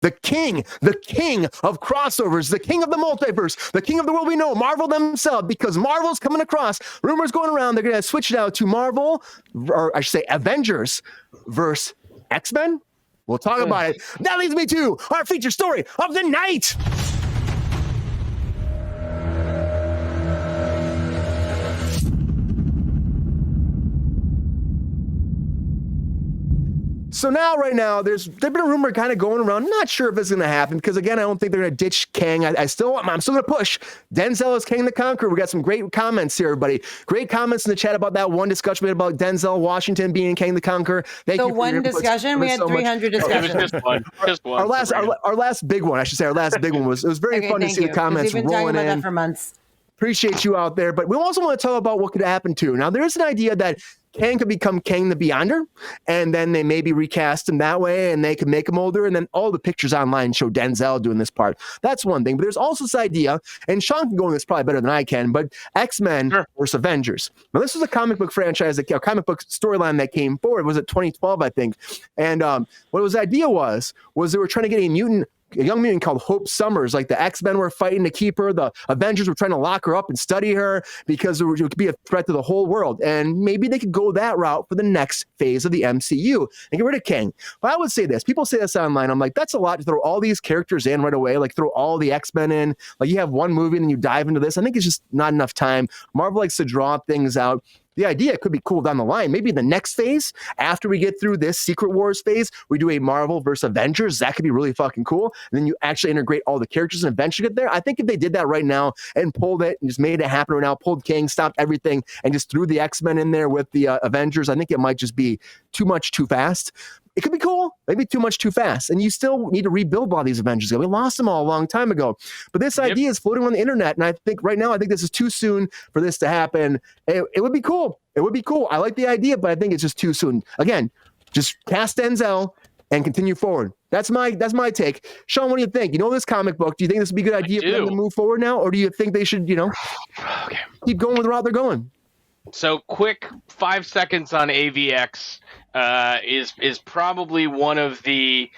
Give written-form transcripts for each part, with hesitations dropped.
the king of crossovers, the king of the multiverse, the king of the world we know, Marvel themselves, because Marvel's coming across. Rumors going around, they're going to switch it out to Marvel, or I should say Avengers versus X-Men. We'll talk about it. That leads me to our feature story of the night. So right now, there's been a rumor kind of going around. I'm not sure if it's going to happen because, again, I don't think they're going to ditch Kang. I'm still going to push Denzel as Kang the Conqueror. We got some great comments here, everybody. Great comments in the chat about that one discussion we had about Denzel Washington being Kang the Conqueror. Thank you for one discussion. We had 300 discussions. Just one. Our last big one, I should say. Our last big one was very fun to see the comments rolling in. We've been talking about that for months. Appreciate you out there, but we also want to talk about what could happen too. Now, there's an idea that Kang could become Kang the Beyonder, and then they maybe recast him that way, and they could make him older, and then all the pictures online show Denzel doing this part. That's one thing, but there's also this idea, and Sean can go in this probably better than I can, but X-Men versus Avengers. Now, this was a comic book franchise, a comic book storyline that came forward. Was it 2012, I think? And what his idea was they were trying to get a young mutant called Hope Summers. Like the X-Men were fighting to keep her. The Avengers were trying to lock her up and study her because it could be a threat to the whole world. And maybe they could go that route for the next phase of the MCU and get rid of Kang. But I would say this. People say this online. I'm like, that's a lot to throw all these characters in right away. Like throw all the X-Men in. Like you have one movie and then you dive into this. I think it's just not enough time. Marvel likes to draw things out. The idea could be cool down the line. Maybe the next phase, after we get through this Secret Wars phase, we do a Marvel versus Avengers. That could be really fucking cool. And then you actually integrate all the characters and eventually get there. I think if they did that right now and pulled it and just made it happen right now, pulled Kang, stopped everything, and just threw the X-Men in there with the Avengers, I think it might just be too much too fast. It could be cool, maybe too much too fast. And you still need to rebuild a lot of these Avengers. We lost them all a long time ago. But this idea is floating on the internet. And I think right now, this is too soon for this to happen. It would be cool. It would be cool. I like the idea, but I think it's just too soon. Again, just cast Denzel and continue forward. That's my take. Sean, what do you think? You know this comic book. Do you think this would be a good idea for them to move forward now? Or do you think they should, keep going with the route they're going? So quick 5 seconds on AVX is probably one of the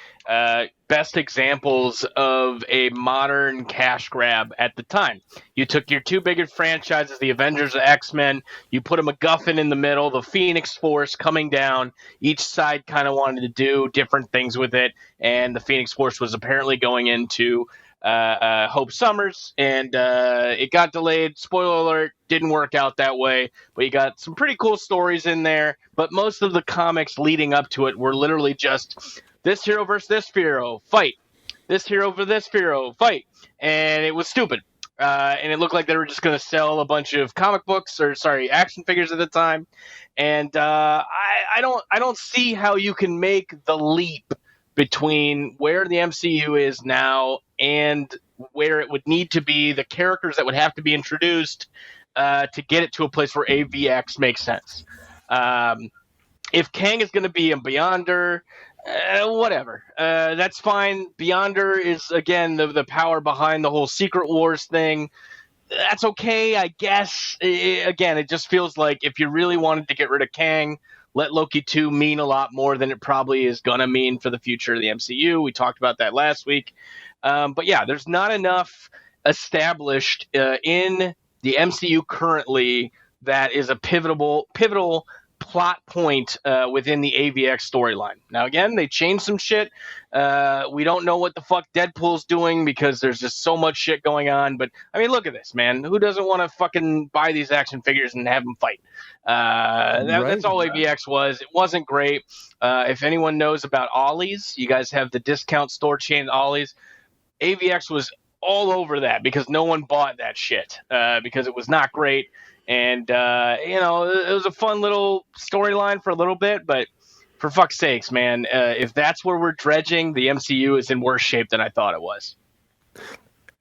best examples of a modern cash grab at the time. You took your two biggest franchises, the Avengers and X-Men, you put a MacGuffin in the middle, the Phoenix Force coming down. Each side kind of wanted to do different things with it, and the Phoenix Force was apparently going into Hope Summers, and it got delayed. Spoiler alert, didn't work out that way, but you got some pretty cool stories in there. But most of the comics leading up to it were literally just this hero versus this hero, fight. This hero versus this hero, fight. And it was stupid. And it looked like they were just going to sell a bunch of action figures at the time. And I don't see how you can make the leap between where the MCU is now and where it would need to be, the characters that would have to be introduced to get it to a place where AVX makes sense. If Kang is going to be a Beyonder, whatever. That's fine. Beyonder is, again, the power behind the whole Secret Wars thing. That's okay, I guess. Again, it just feels like if you really wanted to get rid of Kang, let Loki 2 mean a lot more than it probably is going to mean for the future of the MCU. We talked about that last week. But yeah, there's not enough established in the MCU currently that is a pivotal plot point within the AVX storyline. Now, again, they changed some shit. We don't know what the fuck Deadpool's doing because there's just so much shit going on. But, I mean, look at this, man. Who doesn't want to fucking buy these action figures and have them fight? That's all AVX was. It wasn't great. If anyone knows about Ollie's, you guys have the discount store chain Ollie's. AVX was all over that because no one bought that shit because it was not great. And, it was a fun little storyline for a little bit, but for fuck's sakes, man, if that's where we're dredging, the MCU is in worse shape than I thought it was.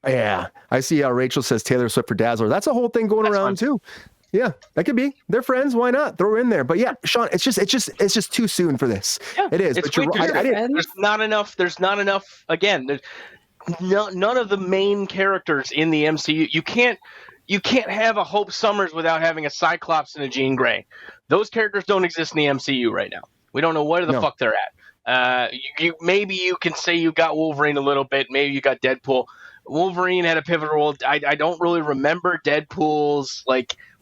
Yeah, I see how Rachel says Taylor Swift for Dazzler. That's a whole thing going around too. Yeah, that could be. They're friends. Why not throw her in there? But yeah, Sean, it's just too soon for this. Yeah, it is. But there's not enough. There's not enough. Again, there's none of the main characters in the MCU. You can't have a Hope Summers without having a Cyclops and a Jean Grey. Those characters don't exist in the MCU right now. We don't know where the fuck they're at. Maybe you can say you got Wolverine a little bit. Maybe you got Deadpool. Wolverine had a pivotal role. I don't really remember Deadpool's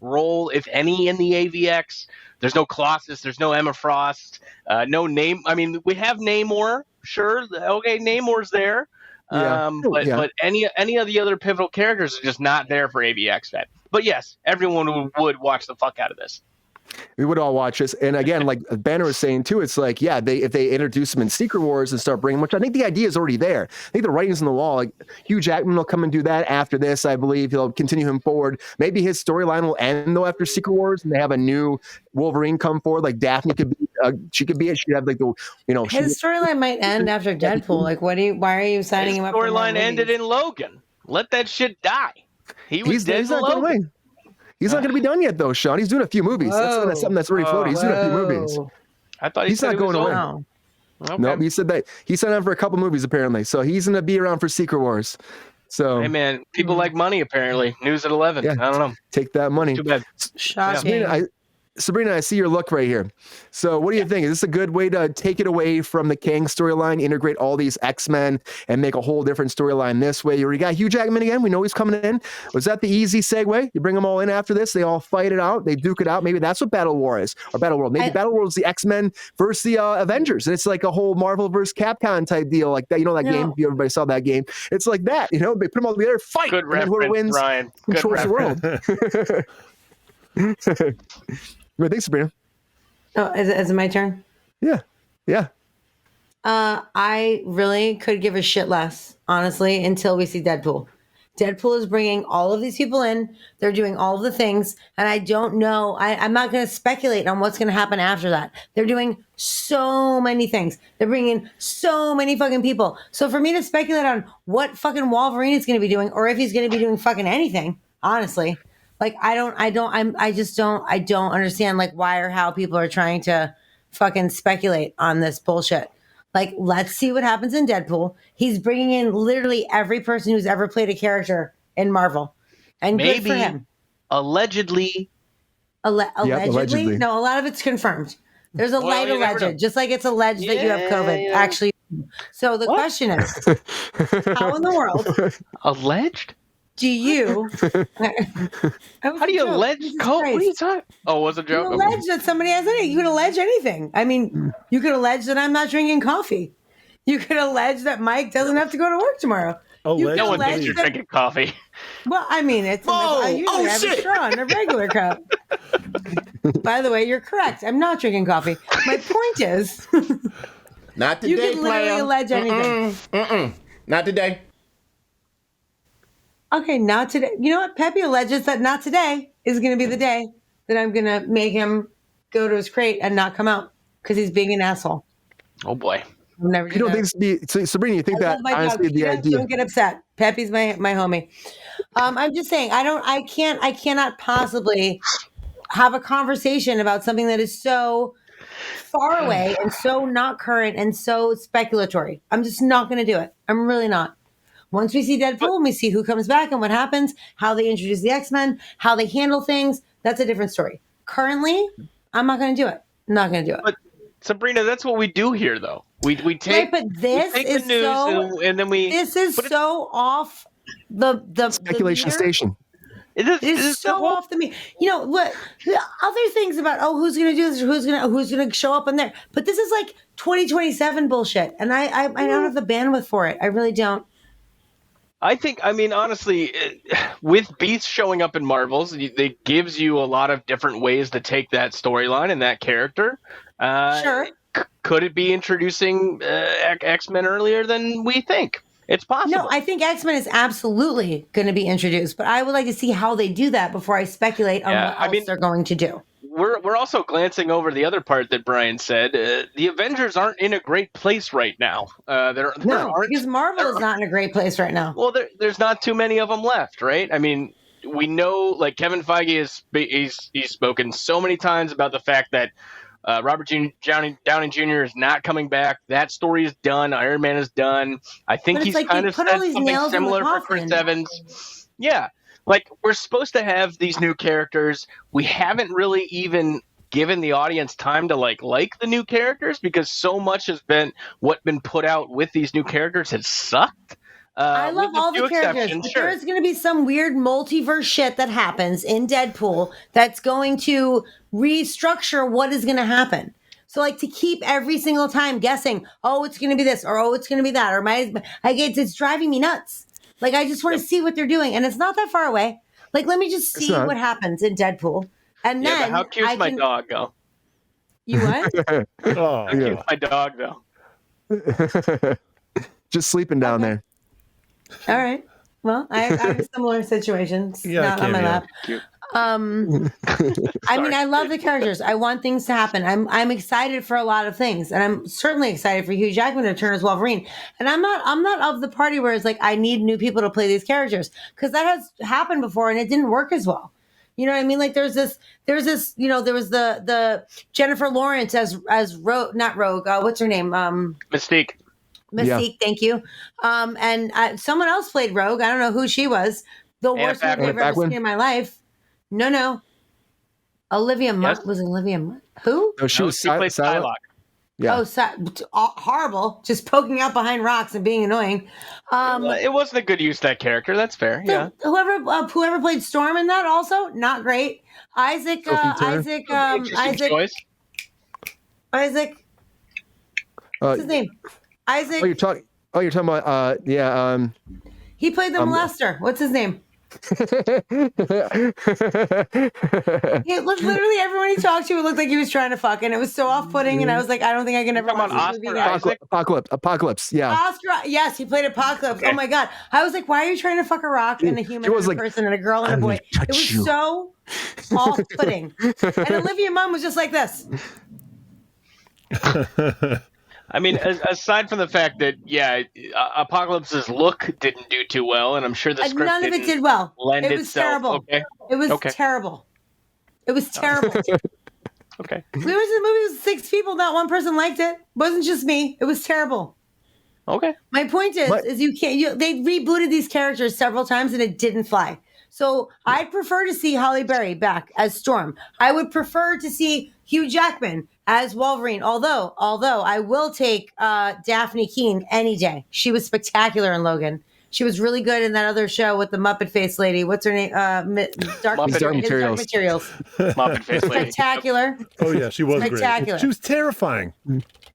role, if any, in the AVX. There's no Colossus. There's no Emma Frost. No name. I mean, we have Namor. Sure. Okay, Namor's there. Yeah. But any of the other pivotal characters are just not there for AVX. But yes, everyone would watch the fuck out of this. We would all watch this. And again, like Banner was saying too, it's like, yeah, if they introduce them in Secret Wars and start bringing, which I think the idea is already there. I think the writing's on the wall. Like Hugh Jackman will come and do that after this, I believe. He'll continue him forward. Maybe his storyline will end though after Secret Wars and they have a new Wolverine come forward. Like Daphne could be, she could be it. She'd have his storyline might end after Deadpool. Like, why are you signing him up? His storyline ended in Logan. Let that shit die. He's dead in Logan. He's not going to be done yet, though, Sean. He's doing a few movies. That's something that's already floated. He's doing a few movies. I thought he's not going away. Okay. No, he said that he signed on for a couple movies apparently, so he's going to be around for Secret Wars. So, hey man, people like money apparently. News at 11. Yeah, I don't know. Take that money. Too bad. Shocking. Sabrina, I see your look right here. So what do you think? Is this a good way to take it away from the Kang storyline, integrate all these X-Men and make a whole different storyline this way? You already got Hugh Jackman again. We know he's coming in. Was that the easy segue? You bring them all in after this. They all fight it out. They duke it out. Maybe that's what Battle War is, or Battle World. Maybe Battle World is the X-Men versus the Avengers. And it's like a whole Marvel versus Capcom type deal like that. You know that game? Everybody saw that game. It's like that. You know, they put them all together, fight. Good reference, whoever wins Ryan. controls the world. What thanks, Sabrina? Oh, is it my turn? Yeah. I really could give a shit less, honestly, until we see Deadpool. Deadpool is bringing all of these people in. They're doing all of the things. And I don't know. I'm not going to speculate on what's going to happen after that. They're doing so many things. They're bringing in so many fucking people. So for me to speculate on what fucking Wolverine is going to be doing, or if he's going to be doing fucking anything, honestly, like, I don't understand like why or how people are trying to fucking speculate on this bullshit. Like, let's see what happens in Deadpool. He's bringing in literally every person who's ever played a character in Marvel. And maybe, good for him. Allegedly. Allegedly? No, a lot of it's confirmed. There's a light alleged, just like it's alleged that you have COVID. Actually. So the question is, how in the world? Alleged? Do you? How do you allege COVID? What are you talking? Oh, was a joke. You allege that somebody has anything. You can allege anything. I mean, you could allege that I'm not drinking coffee. You could allege that Mike doesn't have to go to work tomorrow. No one thinks you're drinking coffee. Well, I mean, I usually have a straw in a regular cup. By the way, you're correct. I'm not drinking coffee. My point is, not today. You can literally allege anything. Not today. Okay, not today. You know what? Pepe alleges that not today is going to be the day that I'm going to make him go to his crate and not come out because he's being an asshole. Oh boy. I'm never. You don't think so, Sabrina? You think that honestly the idea? Don't get upset. Pepe's my homie. I'm just saying. I cannot possibly have a conversation about something that is so far away and so not current and so speculatory. I'm just not going to do it. I'm really not. Once we see Deadpool and we see who comes back and what happens, how they introduce the X-Men, how they handle things, that's a different story. Currently, I'm not going to do it. I'm not going to do it. But Sabrina, that's what we do here, though. We take, right, but this is the news so, and then we. This is so off the speculation station. It is so off the meter. You know what? Other things about who's going to do this, who's going to show up in there. But this is like 2027 bullshit, and I don't have the bandwidth for it. I really don't. I mean, honestly, with Beast showing up in Marvels, it gives you a lot of different ways to take that storyline and that character. Sure. Could it be introducing X-Men earlier than we think? It's possible. No, I think X-Men is absolutely going to be introduced, but I would like to see how they do that before I speculate on what else they're going to do. We're also glancing over the other part that Brian said. The Avengers aren't in a great place right now. Because Marvel is not in a great place right now. Well, there's not too many of them left, right? I mean, we know, like Kevin Feige he's spoken so many times about the fact that Robert Downey Jr. is not coming back. That story is done. Iron Man is done. I think he's kind of said something similar for Chris Evans. Yeah. Like, we're supposed to have these new characters. We haven't really even given the audience time to like the new characters, because so much has been put out with these new characters has sucked. I love with a all few the characters, exceptions, but sure. there's going to be some weird multiverse shit that happens in Deadpool that's going to restructure what is going to happen. So, like, to keep every single time guessing, oh, it's going to be this, or oh, it's going to be that, or it's driving me nuts. Like, I just want to see what they're doing, and it's not that far away. Like, let me just see what happens in Deadpool, and Yeah, then but how cute's my dog though? You what? Oh, How cute's my dog though? Just sleeping down there. All right. Well, I have similar situations. Yeah, not on my lap. Cute. I mean, I love the characters. I want things to happen. I'm excited for a lot of things, and I'm certainly excited for Hugh Jackman to return as Wolverine. And I'm not of the party where it's like I need new people to play these characters, because that has happened before and it didn't work as well. You know what I mean? Like there's this, you know, there was the Jennifer Lawrence as not Rogue. What's her name? Mystique. Mystique. Yeah. Thank you. And someone else played Rogue. I don't know who she was. The worst movie I've ever seen in my life. No. Olivia Munn. Was it Olivia Munn? Who? No, she played Psylocke. Yeah. Oh, horrible. Just poking out behind rocks and being annoying. It wasn't a good use of that character. That's fair. Yeah. Whoever played Storm in that also not great. Isaac. What's his name? Isaac. You're talking about He played the molester. What's his name? It looked literally everyone he talked to looked like he was trying to fuck, and it was so off-putting. And I was like, I don't think I can ever watch this movie again. Apocalypse. Yeah. Oscar. Yes, he played Apocalypse. Okay. Oh my god! I was like, why are you trying to fuck a rock and a human and a person and a girl and a boy? It was so off-putting. And Olivia Munn was just like this. I mean, aside from the fact that, Apocalypse's look didn't do too well, and I'm sure the script none of it did well. It was terrible. Okay. It was terrible. It was terrible. Okay. We went to the movie with 6 people. Not one person liked it. It wasn't just me. It was terrible. Okay. My point is you can't. They rebooted these characters several times and it didn't fly. So I'd prefer to see Halle Berry back as Storm. I would prefer to see Hugh Jackman as Wolverine. Although I will take Daphne Keane any day. She was spectacular in Logan. She was really good in that other show with the Muppet face lady. What's her name? Dark Materials. Muppet face lady. Spectacular. Oh yeah, she was spectacular. Great. She was terrifying.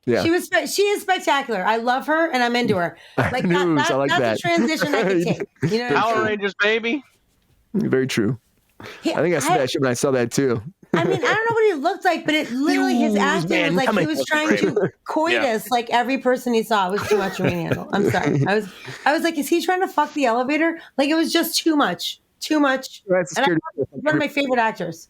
Yeah. She is spectacular. I love her and I'm into her. Like that's a transition I could take. You know, Power Rangers, baby. Very true. I think I saw that shit when I saw that too. I mean, I don't know what he looked like, but it literally his acting was like he was trying to coitus like every person he saw. It was too much for me to handle. I'm sorry. I was like, is he trying to fuck the elevator? Like it was just too much. Too much. And one of my favorite actors.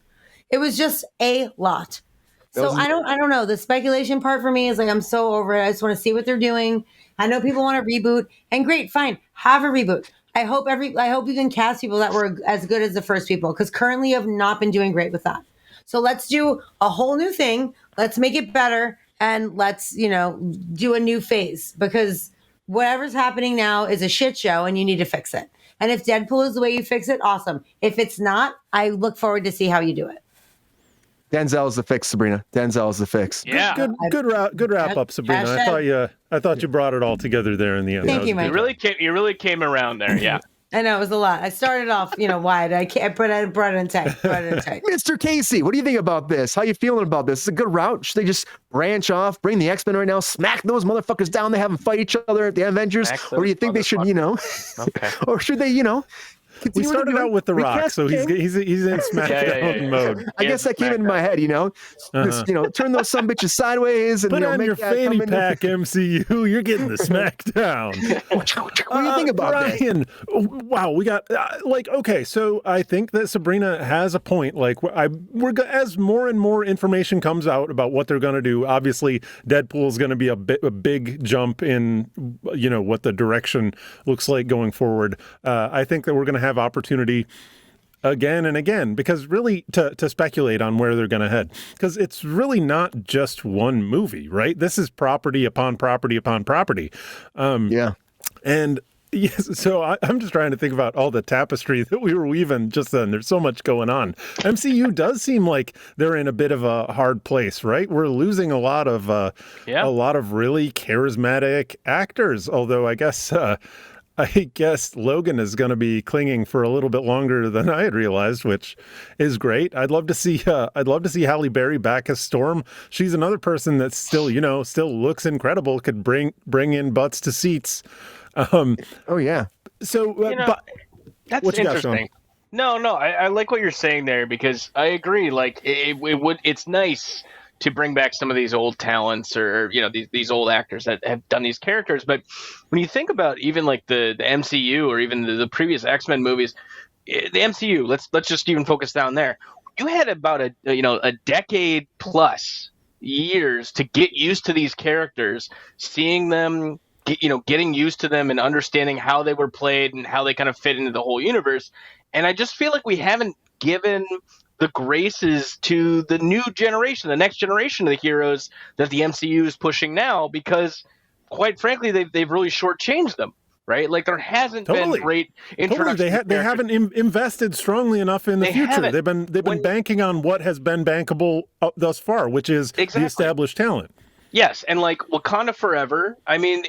It was just a lot. So I don't know. The speculation part for me is like I'm so over it. I just want to see what they're doing. I know people want to reboot, and great, fine, have a reboot. I hope you can cast people that were as good as the first people, because currently you have not been doing great with that. So let's do a whole new thing. Let's make it better, and let's do a new phase, because whatever's happening now is a shit show, and you need to fix it. And if Deadpool is the way you fix it, awesome. If it's not, I look forward to see how you do it. Denzel is the fix, Sabrina. Denzel is the fix. Yeah. Good wrap up, Sabrina. I thought you brought it all together there in the end. Thank you, Mike. You really came around there. Yeah. I know it was a lot. I started off, wide. I brought it in tight. Mr. Casey, what do you think about this? How you feeling about this? It's a good route. Should they just branch off, bring the X-Men right now, smack those motherfuckers down, they have them fight each other at the Avengers? Or do you think they should, Okay. Or should they, we started out with The Rock, so he's in SmackDown mode. I guess that came into my head, turn those some bitches sideways and put on make your fanny pack, MCU. You're getting the SmackDown. What do you think about Brian? Wow, we got okay. So I think that Sabrina has a point. Like as more and more information comes out about what they're going to do, obviously Deadpool is going to be a big jump in what the direction looks like going forward. I think that we're going to have opportunity again and again, because really to speculate on where they're going to head, because it's really not just one movie, right? This is property upon property upon property. And Yes, so I'm just trying to think about all the tapestry that we were weaving just then. There's so much going on. MCU does seem like they're in a bit of a hard place, right? We're losing a lot of really charismatic actors. Although I guess Logan is going to be clinging for a little bit longer than I had realized, which is great. I'd love to see Halle Berry back as Storm. She's another person that still looks incredible. Could bring in butts to seats. Oh yeah. So, but that's what you got, interesting. Sean? No, I like what you're saying there because I agree. Like it's nice to bring back some of these old talents or these old actors that have done these characters. But when you think about even like the MCU or even the previous X-Men movies, the MCU, let's just even focus down there. You had about a decade plus years to get used to these characters, seeing them. Getting used to them and understanding how they were played and how they kind of fit into the whole universe. And I just feel like we haven't given the graces to the new generation, the next generation of the heroes that the MCU is pushing now, because quite frankly, they've really shortchanged them, right? Like there hasn't been great introduction. Totally. They haven't invested strongly enough in the future. They've been banking on what has been bankable thus far, which is the established talent. Yes. And like Wakanda Forever, I mean,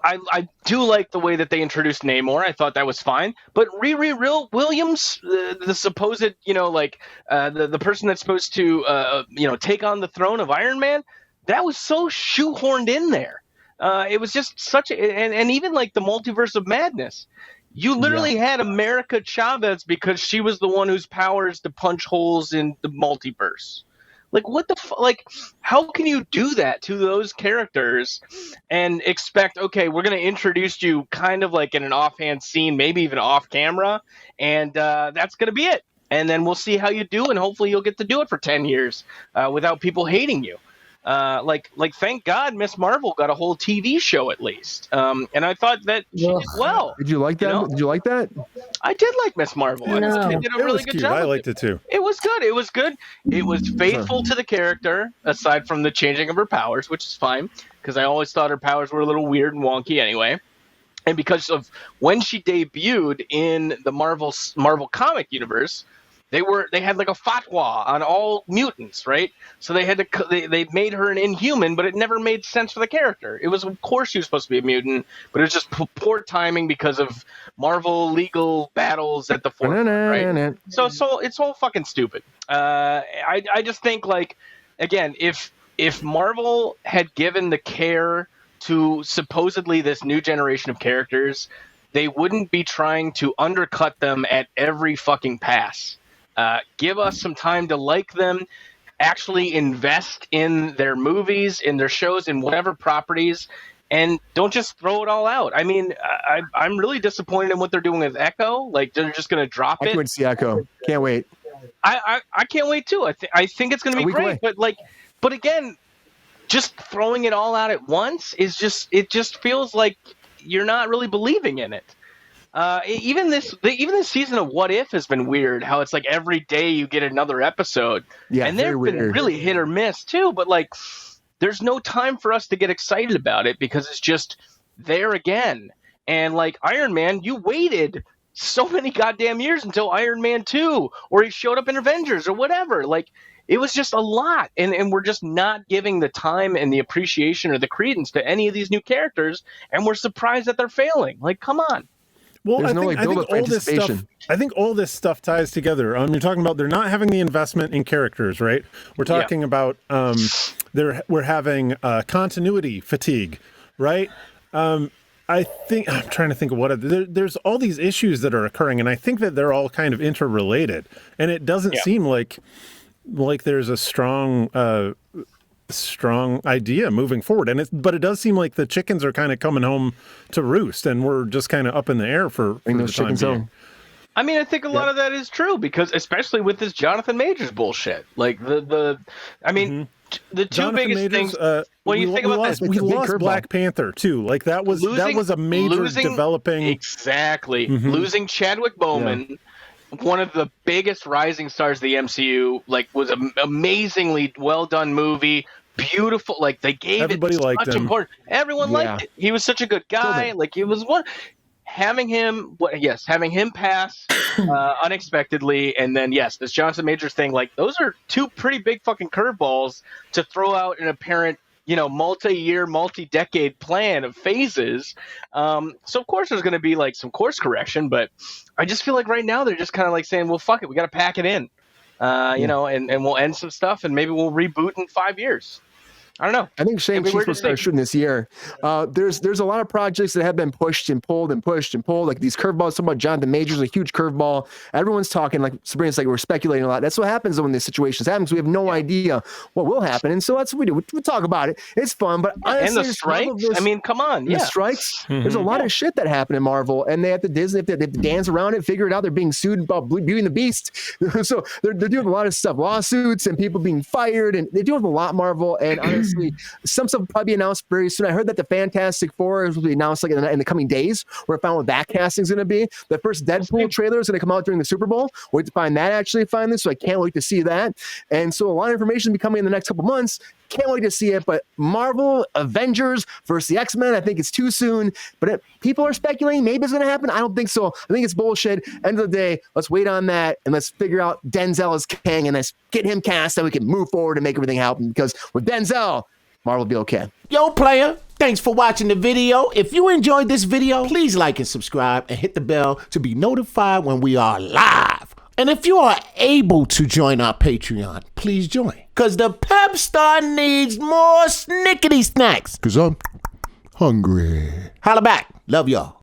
I do like the way that they introduced Namor. I thought that was fine. But Riri Williams, the supposed, the person that's supposed to, take on the throne of Iron Man, that was so shoehorned in there. It was just such a, and even like the Multiverse of Madness. You literally had America Chavez because she was the one whose powers to punch holes in the multiverse. Like, what the like, how can you do that to those characters and expect, okay, we're going to introduce you kind of like in an offhand scene, maybe even off camera, and that's going to be it. And then we'll see how you do, and hopefully you'll get to do it for 10 years without people hating you. Like, thank God Miss Marvel got a whole TV show at least. And I thought that she did well. Did you like that? Did you like that? I did like Miss Marvel. I thought they did a really good job. I liked it too. It was good. It was good. It was faithful to the character, aside from the changing of her powers, which is fine, because I always thought her powers were a little weird and wonky anyway. And because of when she debuted in the Marvel comic universe, they had like a fatwa on all mutants, right? So they had to they made her an Inhuman, but it never made sense for the character. It was, of course, she was supposed to be a mutant, but it was just poor timing because of Marvel legal battles at the forefront, right? So it's all fucking stupid. I just think, like, again, if Marvel had given the care to supposedly this new generation of characters, they wouldn't be trying to undercut them at every fucking pass. Give us some time to like them, actually invest in their movies, in their shows, in whatever properties, and don't just throw it all out. I mean, I'm really disappointed in what they're doing with Echo. Like, they're just going to drop it. I can't see Echo. Can't wait. I can't wait too. I think it's going to be great. But again, just throwing it all out at once it just feels like you're not really believing in it. Even this season of What If has been weird. How it's like every day you get another episode, and they've been really hit or miss too. But like, there's no time for us to get excited about it because it's just there again. And like Iron Man, you waited so many goddamn years until Iron Man 2, or he showed up in Avengers or whatever. Like, it was just a lot, and we're just not giving the time and the appreciation or the credence to any of these new characters, and we're surprised that they're failing. Like, come on. Well, I think all this stuff ties together. You're talking about they're not having the investment in characters, right? We're talking about we're having continuity fatigue, right? I think I'm trying to think of there's all these issues that are occurring, and I think that they're all kind of interrelated. And it doesn't seem like there's a strong idea moving forward, but it does seem like the chickens are kind of coming home to roost, and we're just kind of up in the air for those chickens home. I mean, I think a lot of that is true, because especially with this Jonathan Majors bullshit, like the two Jonathan biggest Majors, things. When you think about this, we lost Black Panther too. Like that was a major developing. Exactly, losing Chadwick Boseman. One of the biggest rising stars of the MCU, like, was an amazingly well done movie, beautiful. Like, they gave everybody it liked such him. Important. Everyone liked it. He was such a good guy. Like, it was one. having him pass unexpectedly, and then this Jonathan Majors thing, like those are two pretty big fucking curveballs to throw out an apparent, multi-year, multi-decade plan of phases. So of course there's going to be like some course correction, but I just feel like right now they're just kind of like saying, well, fuck it, we got to pack it in, and we'll end some stuff and maybe we'll reboot in 5 years. I don't know. I think Shang-Chi's supposed to start shooting this year. There's a lot of projects that have been pushed and pulled and pushed and pulled. Like these curveballs, talking about Jonathan Majors, a huge curveball. Everyone's talking, like Sabrina's like, we're speculating a lot. That's what happens when these situations happen. We have no idea what will happen. And so that's what we do. We talk about it. It's fun. But honestly, and the strikes, I mean, come on. The strikes, there's a lot of shit that happened in Marvel. And they have to Disney, they have to dance around it, figure it out. They're being sued about Beauty and the Beast. So they're doing a lot of stuff, lawsuits and people being fired. And they're doing a lot, Marvel. And honestly, some stuff will probably be announced very soon. I heard that the Fantastic Four will be announced like in the coming days. We're found what that casting is going to be. The first Deadpool trailer is going to come out during the Super Bowl. Wait to find that actually finally. So I can't wait to see that. And so a lot of information will be coming in the next couple months. Can't wait to see it. But Marvel Avengers versus the X-Men, I think it's too soon. But people are speculating maybe it's going to happen. I don't think so. I think it's bullshit. End of the day, let's wait on that and let's figure out Denzel as Kang and let's get him cast so we can move forward and make everything happen. Because with Denzel, Marvel will be okay. Yo, player, thanks for watching the video. If you enjoyed this video, please like and subscribe and hit the bell to be notified when we are live. And if you are able to join our Patreon, please join. Because the Pep Star needs more snickety snacks. Because I'm hungry. Holla back. Love y'all.